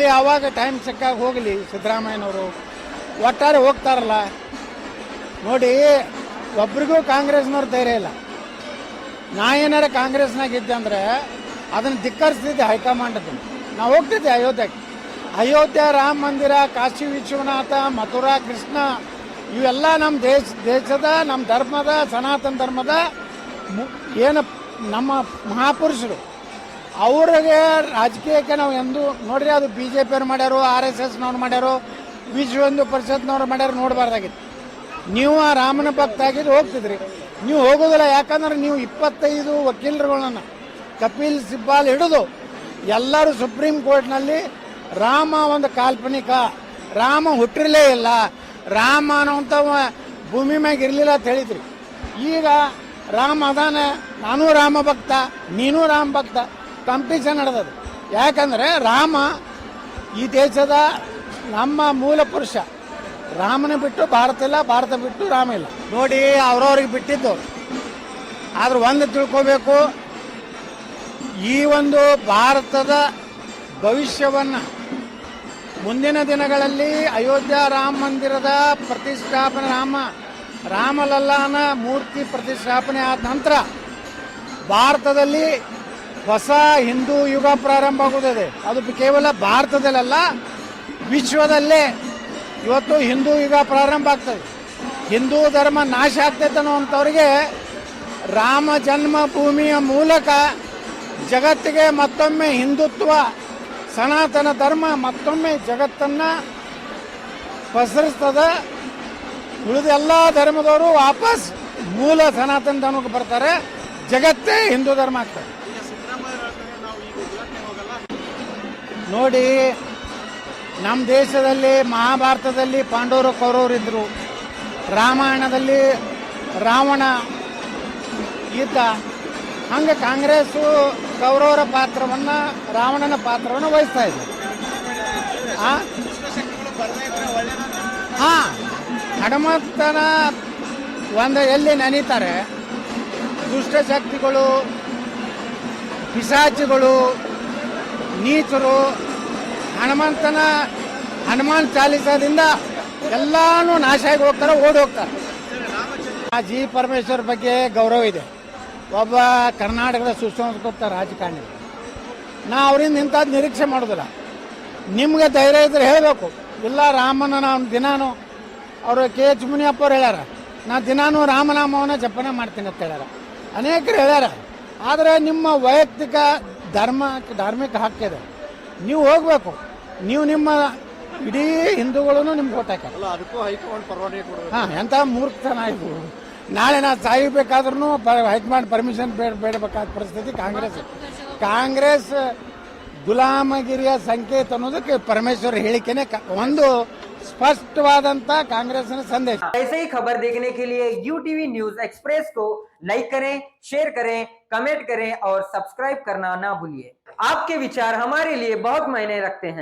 ಹೋಗಲಿ, ಆವಾಗ ಟೈಮ್ ಸಿಕ್ಕಾಗ ಹೋಗಲಿ ಸಿದ್ದರಾಮಯ್ಯನವರು. ಒಟ್ಟಾರೆ ಹೋಗ್ತಾರಲ್ಲ ನೋಡಿ, ಒಬ್ರಿಗೂ ಕಾಂಗ್ರೆಸ್ನವ್ರು ಧೈರ್ಯ ಇಲ್ಲ. ನಾ ಏನಾರ ಕಾಂಗ್ರೆಸ್ನಾಗ ಇದ್ದೆ ಅಂದರೆ ಅದನ್ನು ಧಿಕ್ಕರಿಸ್ತಿದ್ದೆ ಹೈಕಮಾಂಡದ್ದು. ನಾವು ಹೋಗ್ತಿದ್ದೆ ಅಯೋಧ್ಯೆ, ರಾಮ ಮಂದಿರ, ಕಾಶಿ ವಿಶ್ವನಾಥ, ಮಥುರಾ ಕೃಷ್ಣ, ಇವೆಲ್ಲ ನಮ್ಮ ದೇಶದ, ನಮ್ಮ ಧರ್ಮದ, ಸನಾತನ ಧರ್ಮದ ಏನು ನಮ್ಮ ಮಹಾಪುರುಷರು. ಅವ್ರಿಗೆ ರಾಜಕೀಯಕ್ಕೆ ನಾವು ಎಂದು ನೋಡ್ರಿ, ಅದು ಬಿ ಜೆ ಪಿಯವ್ರು ಮಾಡ್ಯಾರು, RSSನವ್ರು ಮಾಡ್ಯಾರು, ವಿಶ್ವ ಹಿಂದೂ ಪರಿಷತ್ನವ್ರು ಮಾಡ್ಯಾರು, ನೋಡಬಾರ್ದಾಗಿತ್ತು. ನೀವು ಆ ರಾಮನ ಭಕ್ತ ಆಗಿದ್ದು ಹೋಗ್ತಿದ್ರಿ. ನೀವು ಹೋಗೋದಿಲ್ಲ, ಯಾಕಂದ್ರೆ ನೀವು 25 ವಕೀಲರುಗಳನ್ನ ಕಪಿಲ್ ಸಿಬ್ಬಾಲ್ ಹಿಡಿದು ಎಲ್ಲರೂ ಸುಪ್ರೀಂ ಕೋರ್ಟ್ನಲ್ಲಿ ರಾಮ ಒಂದು ಕಾಲ್ಪನಿಕ, ರಾಮ ಹುಟ್ಟಿರಲೇ ಇಲ್ಲ, ರಾಮ ಅನ್ನೋಂಥ ಭೂಮಿ ಮ್ಯಾಗ ಇರಲಿಲ್ಲ ಅಂತ ಹೇಳಿದ್ರಿ. ಈಗ ರಾಮ ಅದಾನ, ನಾನು ರಾಮ ಭಕ್ತ, ನೀನು ರಾಮ ಭಕ್ತ, ಕಾಂಪಿಟೇಷನ್ ನಡೆದದು. ಯಾಕಂದರೆ ರಾಮ ಈ ದೇಶದ ನಮ್ಮ ಮೂಲ ಪುರುಷ. ರಾಮನ ಬಿಟ್ಟು ಭಾರತ ಇಲ್ಲ, ಭಾರತ ಬಿಟ್ಟು ರಾಮ ಇಲ್ಲ. ನೋಡಿ, ಅವ್ರವ್ರಿಗೆ ಬಿಟ್ಟಿದ್ದು. ಆದ್ರೆ ಒಂದು ತಿಳ್ಕೋಬೇಕು, ಈ ಒಂದು ಭಾರತದ ಭವಿಷ್ಯವನ್ನು ಮುಂದಿನ ದಿನಗಳಲ್ಲಿ ಅಯೋಧ್ಯ ರಾಮ ಮಂದಿರದ ಪ್ರತಿಷ್ಠಾಪನೆ, ರಾಮಲಲ್ಲಾನ ಮೂರ್ತಿ ಪ್ರತಿಷ್ಠಾಪನೆ ಆದ ನಂತರ ಭಾರತದಲ್ಲಿ ಹೊಸ ಹಿಂದೂ ಯುಗ ಪ್ರಾರಂಭ ಆಗುತ್ತದೆ. ಅದು ಕೇವಲ ಭಾರತದಲ್ಲ, ವಿಶ್ವದಲ್ಲೇ ಇವತ್ತು ಹಿಂದೂ ಯುಗ ಪ್ರಾರಂಭ ಆಗ್ತದೆ. ಹಿಂದೂ ಧರ್ಮ ನಾಶ ಆಗ್ತೈತೆ ಅನ್ನೋವಂಥವ್ರಿಗೆ ರಾಮ ಜನ್ಮಭೂಮಿಯ ಮೂಲಕ ಜಗತ್ತಿಗೆ ಮತ್ತೊಮ್ಮೆ ಹಿಂದುತ್ವ, ಸನಾತನ ಧರ್ಮ ಮತ್ತೊಮ್ಮೆ ಜಗತ್ತನ್ನು ಪಸರಿಸ್ತದೆ. ಉಳಿದ ಎಲ್ಲ ಧರ್ಮದವರು ವಾಪಸ್ ಮೂಲ ಸನಾತನ ಧರ್ಮಕ್ಕೆ ಬರ್ತಾರೆ, ಜಗತ್ತೇ ಹಿಂದೂ ಧರ್ಮ ಆಗ್ತದೆ. ನೋಡಿ, ನಮ್ಮ ದೇಶದಲ್ಲಿ ಮಹಾಭಾರತದಲ್ಲಿ ಪಾಂಡವರು ಕೌರವರು ಇದ್ದರು, ರಾಮಾಯಣದಲ್ಲಿ ರಾವಣ ಇದ್ದ. ಹಂಗೆ ಕಾಂಗ್ರೆಸ್ಸು ಕೌರವರ ಪಾತ್ರವನ್ನು, ರಾವಣನ ಪಾತ್ರವನ್ನು ವಹಿಸ್ತಾ ಇದೆ. ಹನುಮಂತನ ಒಂದು ಎಲ್ಲಿ ನೆನೀತಾರೆ ದುಷ್ಟಶಕ್ತಿಗಳು, ಪಿಶಾಚಿಗಳು, ನೀಚರು. ಹನುಮಾನ್ ಚಾಲಿಸದಿಂದ ಎಲ್ಲಾನು ನಾಶ ಆಗಿ ಹೋಗ್ತಾರೆ, ಓಡಿ ಹೋಗ್ತಾರೆ. ಜಿ ಪರಮೇಶ್ವರ್ ಬಗ್ಗೆ ಗೌರವ ಇದೆ, ಒಬ್ಬ ಕರ್ನಾಟಕದ ಸುಸಂಸ್ಕೃತ ರಾಜಕಾರಣಿ. ನಾ ಅವರಿಂದ ಇಂಥದ್ದು ನಿರೀಕ್ಷೆ ಮಾಡೋದಿಲ್ಲ. ನಿಮ್ಗೆ ಧೈರ್ಯ ಇದ್ರೆ ಹೇಳಬೇಕು. ಇಲ್ಲ, ರಾಮನ ನಾನು ದಿನಾನು, ಅವರು KH ಮುನಿಯಪ್ಪ ಅವ್ರು ಹೇಳ್ಯಾರ, ನಾ ದಿನಾನು ರಾಮನಾಮವನ್ನು ಜಪನೆ ಮಾಡ್ತೀನಿ ಅಂತ ಹೇಳ್ಯಾರ, ಅನೇಕರು ಹೇಳ್ಯಾರ. ಆದರೆ ನಿಮ್ಮ ವೈಯಕ್ತಿಕ ಧಾರ್ಮಿಕ ಹಕ್ಕಿದೆ, ನೀವು ಹೋಗಬೇಕು. ನೀವು ನಿಮ್ಮ ಇಡೀ ಹಿಂದೂಗಳನ್ನು ನಿಮ್ಗೆ ಓಟ್ ಹಾಕ್ಯಾರ. ಎಂಥ ಮೂರ್ಖತನ ಆಯಿತು. ನಾಳೆ ನಾ ಸಾಯಬೇಕಾದ್ರೂ ಹೈಕಮಾಂಡ್ ಪರ್ಮಿಷನ್ ಬೇಡಬೇಕಾದ ಪರಿಸ್ಥಿತಿ ಕಾಂಗ್ರೆಸ್ ಗುಲಾಮಗಿರಿಯ ಸಂಕೇತ ಅನ್ನೋದಕ್ಕೆ ಪರಮೇಶ್ವರ್ ಹೇಳಿಕೆನೆ ಒಂದು स्पष्टवादंत कांग्रेस ने संदेश। ऐसे ही खबर देखने के लिए UTV न्यूज एक्सप्रेस को लाइक करें, शेयर करें, कमेंट करें और सब्सक्राइब करना ना भूलिए। आपके विचार हमारे लिए बहुत मायने रखते हैं।